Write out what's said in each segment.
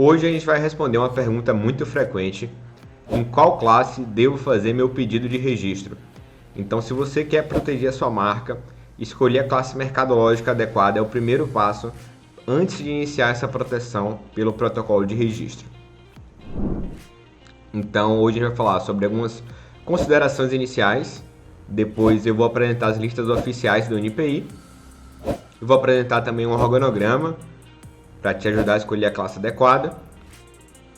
Hoje a gente vai responder uma pergunta muito frequente: em qual classe devo fazer meu pedido de registro? Então, se você quer proteger a sua marca, escolher a classe mercadológica adequada é o primeiro passo antes de iniciar essa proteção pelo protocolo de registro. Então, hoje a gente vai falar sobre algumas considerações iniciais, depois eu vou apresentar as listas oficiais do NPI, eu vou apresentar também um organograma para te ajudar a escolher a classe adequada,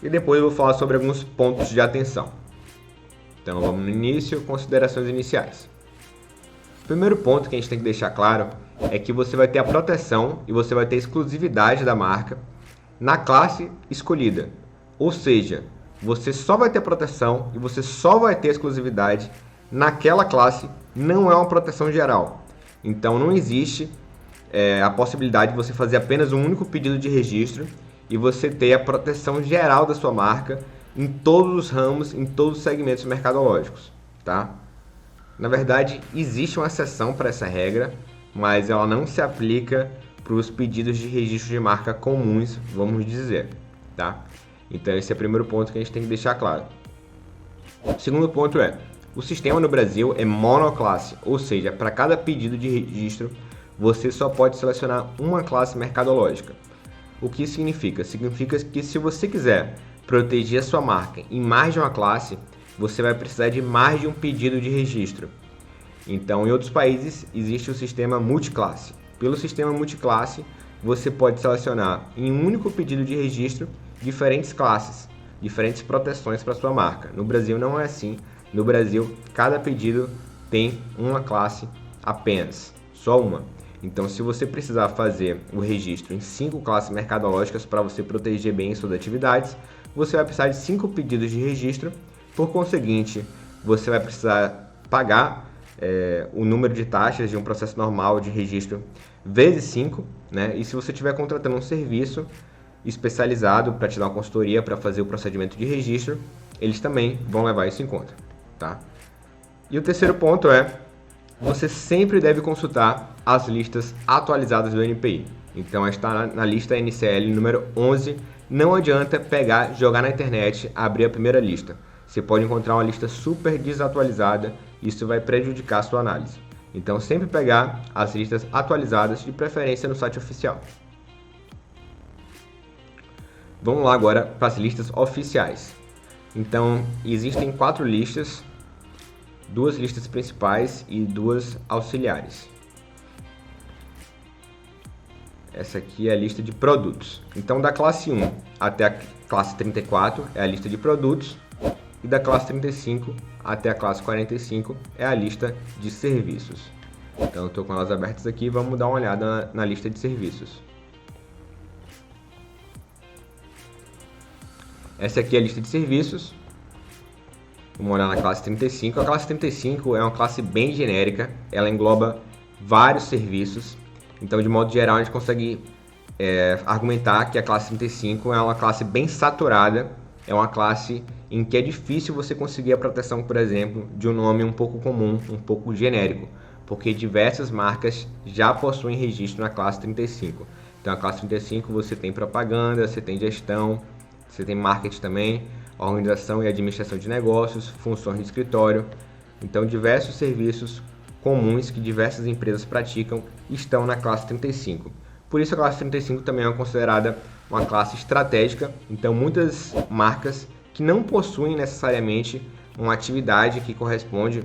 e depois eu vou falar sobre alguns pontos de atenção. Então vamos no início, considerações iniciais. O primeiro ponto que a gente tem que deixar claro é que você vai ter a proteção e você vai ter a exclusividade da marca na classe escolhida. Ou seja, você só vai ter proteção e você só vai ter exclusividade naquela classe, não é uma proteção geral. Então não existe a possibilidade de você fazer apenas um único pedido de registro e você ter a proteção geral da sua marca em todos os ramos, em todos os segmentos mercadológicos, tá? Na verdade, existe uma exceção para essa regra, mas ela não se aplica para os pedidos de registro de marca comuns, vamos dizer, tá? Então esse é o primeiro ponto que a gente tem que deixar claro. O segundo ponto é, o sistema no Brasil é monoclasse, ou seja, para cada pedido de registro, você só pode selecionar uma classe mercadológica. O que significa? Significa que se você quiser proteger a sua marca em mais de uma classe, você vai precisar de mais de um pedido de registro. Então, em outros países, existe o sistema multiclasse. Pelo sistema multiclasse, você pode selecionar em um único pedido de registro diferentes classes, diferentes proteções para sua marca. No Brasil não é assim. No Brasil, cada pedido tem uma classe apenas, só uma. Então, se você precisar fazer o registro em 5 classes mercadológicas para você proteger bem suas atividades, você vai precisar de 5 pedidos de registro. Por conseguinte, você vai precisar pagar o número de taxas de um processo normal de registro vezes 5, né? E se você estiver contratando um serviço especializado para te dar uma consultoria para fazer o procedimento de registro, eles também vão levar isso em conta, tá? E o terceiro ponto é, você sempre deve consultar as listas atualizadas do NPI. Então, está na lista NCL número 11. Não adianta pegar, jogar na internet, abrir a primeira lista. Você pode encontrar uma lista super desatualizada, isso vai prejudicar a sua análise. Então, sempre pegar as listas atualizadas, de preferência no site oficial. Vamos lá agora para as listas oficiais. Então, existem 4 listas, 2 listas principais e 2 auxiliares. Essa aqui é a lista de produtos. Então, da classe 1 até a classe 34 é a lista de produtos e da classe 35 até a classe 45 é a lista de serviços. Então, eu estou com elas abertas aqui, vamos dar uma olhada na lista de serviços. Essa aqui é a lista de serviços. Vamos olhar na classe 35. A classe 35 é uma classe bem genérica, ela engloba vários serviços. Então, de modo geral, a gente consegue argumentar que a classe 35 é uma classe bem saturada, é uma classe em que é difícil você conseguir a proteção, por exemplo, de um nome um pouco comum, um pouco genérico, porque diversas marcas já possuem registro na classe 35. Então, a classe 35 você tem propaganda, você tem gestão, você tem marketing também, organização e administração de negócios, funções de escritório. Então, diversos serviços comuns que diversas empresas praticam estão na classe 35. Por isso a classe 35 também é considerada uma classe estratégica. Então muitas marcas que não possuem necessariamente uma atividade que corresponde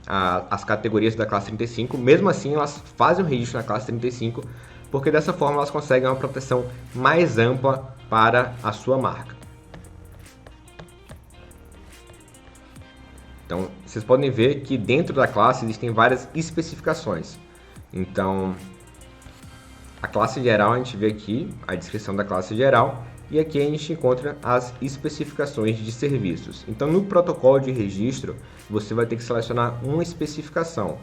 às categorias da classe 35, mesmo assim elas fazem o registro na classe 35, porque dessa forma elas conseguem uma proteção mais ampla para a sua marca. Então, vocês podem ver que dentro da classe existem várias especificações. Então, a classe geral, a gente vê aqui a descrição da classe geral e aqui a gente encontra as especificações de serviços. Então, no protocolo de registro, você vai ter que selecionar uma especificação.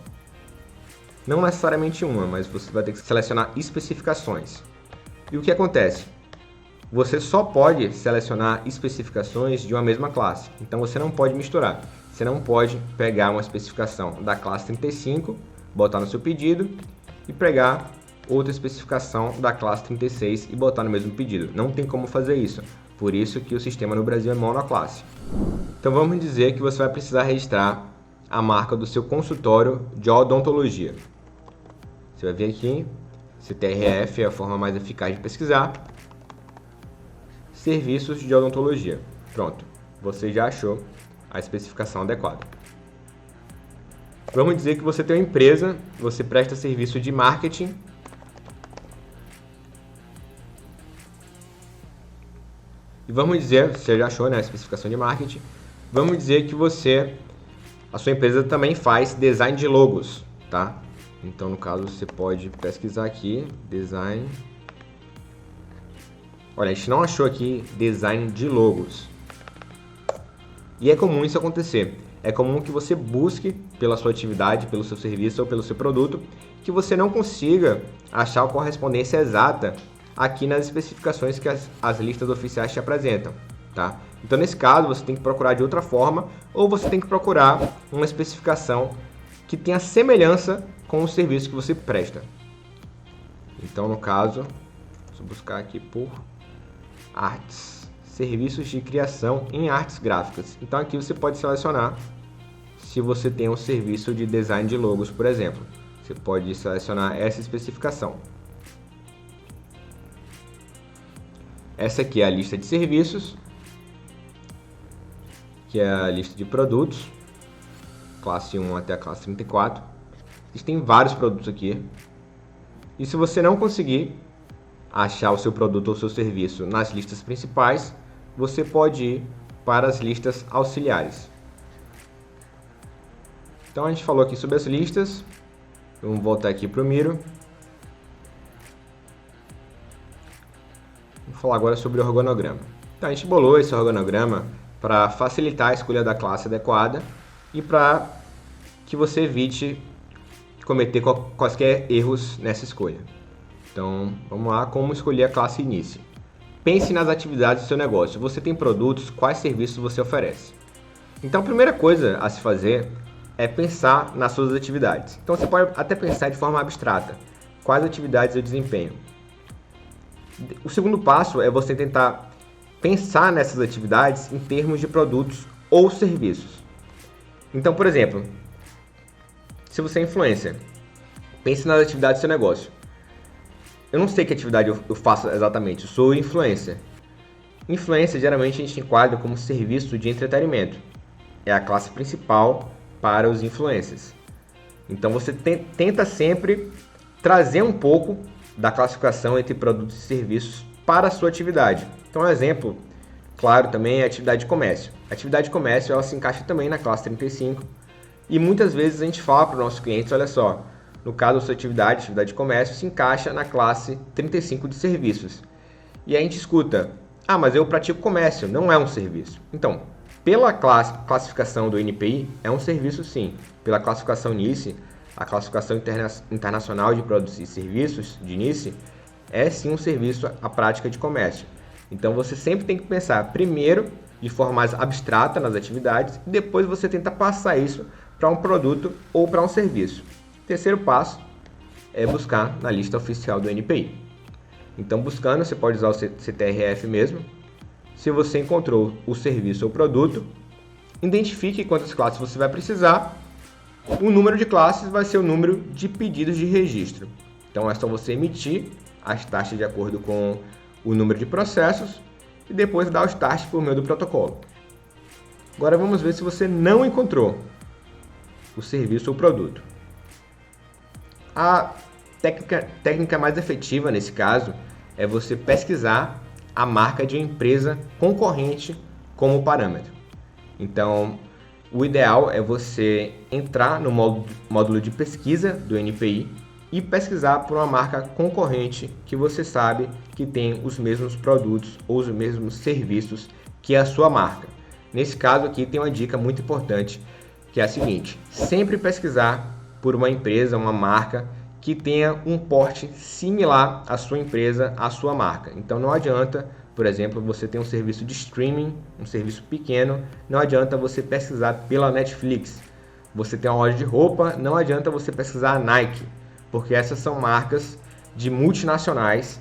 Não necessariamente uma, mas você vai ter que selecionar especificações. E o que acontece? Você só pode selecionar especificações de uma mesma classe. Então, você não pode misturar. Você não pode pegar uma especificação da classe 35, botar no seu pedido e pegar outra especificação da classe 36 e botar no mesmo pedido. Não tem como fazer isso. Por isso que o sistema no Brasil é monoclasse. Então vamos dizer que você vai precisar registrar a marca do seu consultório de odontologia. Você vai vir aqui, CTRF é a forma mais eficaz de pesquisar. Serviços de odontologia. Pronto, você já achou a especificação adequada. Vamos dizer que você tem uma empresa, você presta serviço de marketing. E vamos dizer, você já achou, né, a especificação de marketing. Vamos dizer que a sua empresa também faz design de logos, tá? Então, no caso, você pode pesquisar aqui, design. Olha, a gente não achou aqui design de logos. E é comum isso acontecer. É comum que você busque pela sua atividade, pelo seu serviço ou pelo seu produto, que você não consiga achar a correspondência exata aqui nas especificações que as listas oficiais te apresentam, tá? Então, nesse caso, você tem que procurar de outra forma, ou você tem que procurar uma especificação que tenha semelhança com o serviço que você presta. Então, no caso, deixa eu buscar aqui por artes, serviços de criação em artes gráficas. Então, aqui você pode selecionar se você tem um serviço de design de logos, por exemplo. Você pode selecionar essa especificação. Essa aqui é a lista de serviços, que é a lista de produtos, classe 1 até a classe 34. Existem vários produtos aqui. E se você não conseguir achar o seu produto ou seu serviço nas listas principais, você pode ir para as listas auxiliares. Então a gente falou aqui sobre as listas. Vamos voltar aqui para o Miro. Vou falar agora sobre o organograma. Então a gente bolou esse organograma para facilitar a escolha da classe adequada e para que você evite cometer quaisquer erros nessa escolha. Então vamos lá, como escolher a classe início. Pense nas atividades do seu negócio. Você tem produtos, quais serviços você oferece? Então a primeira coisa a se fazer é pensar nas suas atividades. Então você pode até pensar de forma abstrata. Quais atividades eu desempenho? O segundo passo é você tentar pensar nessas atividades em termos de produtos ou serviços. Então, por exemplo, se você é influencer, pense nas atividades do seu negócio. Eu não sei que atividade eu faço exatamente, eu sou influencer. Influencer, geralmente, a gente enquadra como serviço de entretenimento. É a classe principal para os influencers. Então, você tenta sempre trazer um pouco da classificação entre produtos e serviços para a sua atividade. Então, um exemplo, claro, também é a atividade de comércio. A atividade de comércio, ela se encaixa também na classe 35 e muitas vezes a gente fala para os nossos clientes, olha só, no caso da sua atividade de comércio, se encaixa na classe 35 de serviços. E a gente escuta, mas eu pratico comércio, não é um serviço. Então, pela classificação do NPI, é um serviço sim. Pela classificação NICE, a classificação internacional de produtos e serviços de NICE, é sim um serviço à prática de comércio. Então você sempre tem que pensar primeiro de forma mais abstrata nas atividades e depois você tenta passar isso para um produto ou para um serviço. Terceiro passo é buscar na lista oficial do NPI. Então buscando, você pode usar o CTRF mesmo. Se você encontrou o serviço ou produto, identifique quantas classes você vai precisar. O número de classes vai ser o número de pedidos de registro. Então é só você emitir as taxas de acordo com o número de processos e depois dar o start por meio do protocolo. Agora vamos ver se você não encontrou o serviço ou produto. A técnica mais efetiva nesse caso é você pesquisar a marca de uma empresa concorrente como parâmetro. Então, o ideal é você entrar no módulo de pesquisa do NPI e pesquisar por uma marca concorrente que você sabe que tem os mesmos produtos ou os mesmos serviços que a sua marca. Nesse caso aqui tem uma dica muito importante, que é a seguinte: sempre pesquisar por uma empresa, uma marca que tenha um porte similar à sua empresa, à sua marca. Então não adianta, por exemplo, você ter um serviço de streaming, um serviço pequeno, não adianta você pesquisar pela Netflix. Você tem uma loja de roupa, não adianta você pesquisar a Nike, porque essas são marcas de multinacionais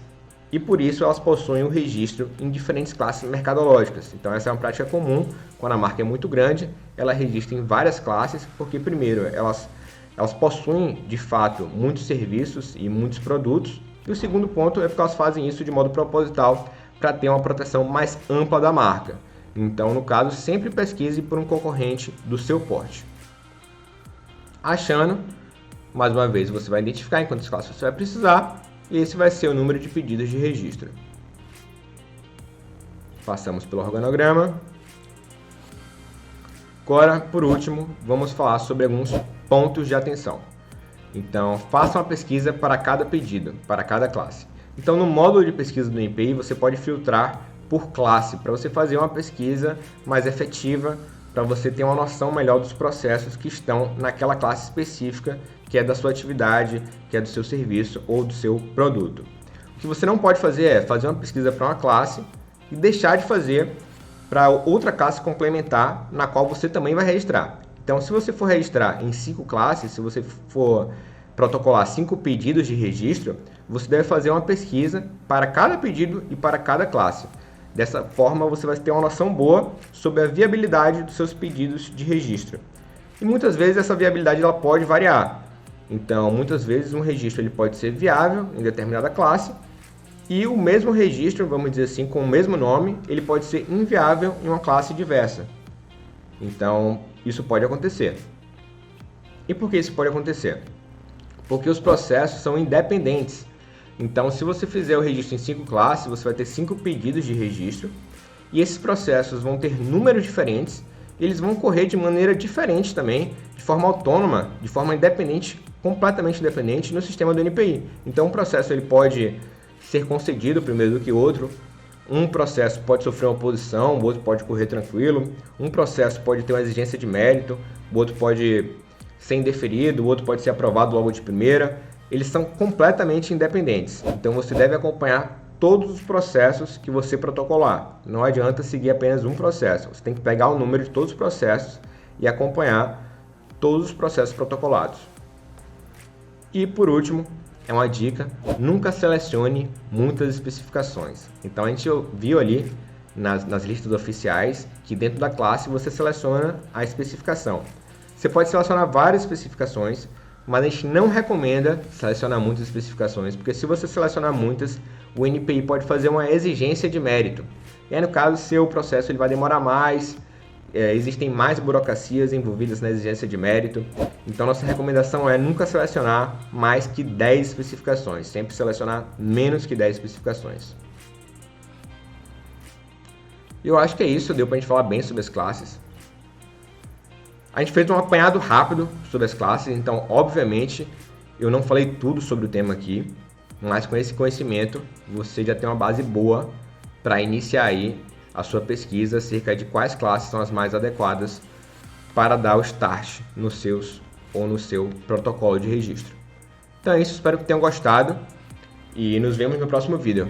e por isso elas possuem o registro em diferentes classes mercadológicas. Então essa é uma prática comum, quando a marca é muito grande, ela registra em várias classes, porque primeiro elas possuem de fato muitos serviços e muitos produtos, e o segundo ponto é porque elas fazem isso de modo proposital para ter uma proteção mais ampla da marca. Então, no caso, sempre pesquise por um concorrente do seu porte. Achando, mais uma vez, você vai identificar em quantas classes você vai precisar, e esse vai ser o número de pedidos de registro. Passamos pelo organograma. Agora, por último, vamos falar sobre alguns pontos de atenção. Então, faça uma pesquisa para cada pedido, para cada classe. Então, no módulo de pesquisa do NPI, você pode filtrar por classe, para você fazer uma pesquisa mais efetiva, para você ter uma noção melhor dos processos que estão naquela classe específica, que é da sua atividade, que é do seu serviço ou do seu produto. O que você não pode fazer é fazer uma pesquisa para uma classe e deixar de fazer para outra classe complementar, na qual você também vai registrar. Então, se você for registrar em 5 classes, se você for protocolar 5 pedidos de registro, você deve fazer uma pesquisa para cada pedido e para cada classe. Dessa forma, você vai ter uma noção boa sobre a viabilidade dos seus pedidos de registro. E muitas vezes essa viabilidade ela pode variar. Então, muitas vezes um registro ele pode ser viável em determinada classe, e o mesmo registro, vamos dizer assim, com o mesmo nome, ele pode ser inviável em uma classe diversa. Então, isso pode acontecer. E por que isso pode acontecer? Porque os processos são independentes. Então, se você fizer o registro em 5 classes, você vai ter 5 pedidos de registro, e esses processos vão ter números diferentes, e eles vão correr de maneira diferente também, de forma autônoma, de forma independente, completamente independente no sistema do NPI. Então, um processo ele pode ser concedido primeiro do que outro, um processo pode sofrer uma oposição, o outro pode correr tranquilo, um processo pode ter uma exigência de mérito, o outro pode ser indeferido, o outro pode ser aprovado logo de primeira. Eles são completamente independentes, então você deve acompanhar todos os processos que você protocolar. Não adianta seguir apenas um processo, você tem que pegar o número de todos os processos e acompanhar todos os processos protocolados. E por último, é uma dica, nunca selecione muitas especificações. Então a gente viu ali nas listas oficiais que dentro da classe você seleciona a especificação. Você pode selecionar várias especificações, mas a gente não recomenda selecionar muitas especificações, porque se você selecionar muitas, o NPI pode fazer uma exigência de mérito. E aí, no caso, seu processo ele vai demorar mais, existem mais burocracias envolvidas na exigência de mérito. Então, nossa recomendação é nunca selecionar mais que 10 especificações, sempre selecionar menos que 10 especificações. Eu acho que é isso, deu para a gente falar bem sobre as classes. A gente fez um apanhado rápido sobre as classes, então, obviamente, eu não falei tudo sobre o tema aqui, mas com esse conhecimento, você já tem uma base boa para iniciar aí a sua pesquisa acerca de quais classes são as mais adequadas para dar o start nos seus ou no seu protocolo de registro. Então é isso, espero que tenham gostado e nos vemos no próximo vídeo.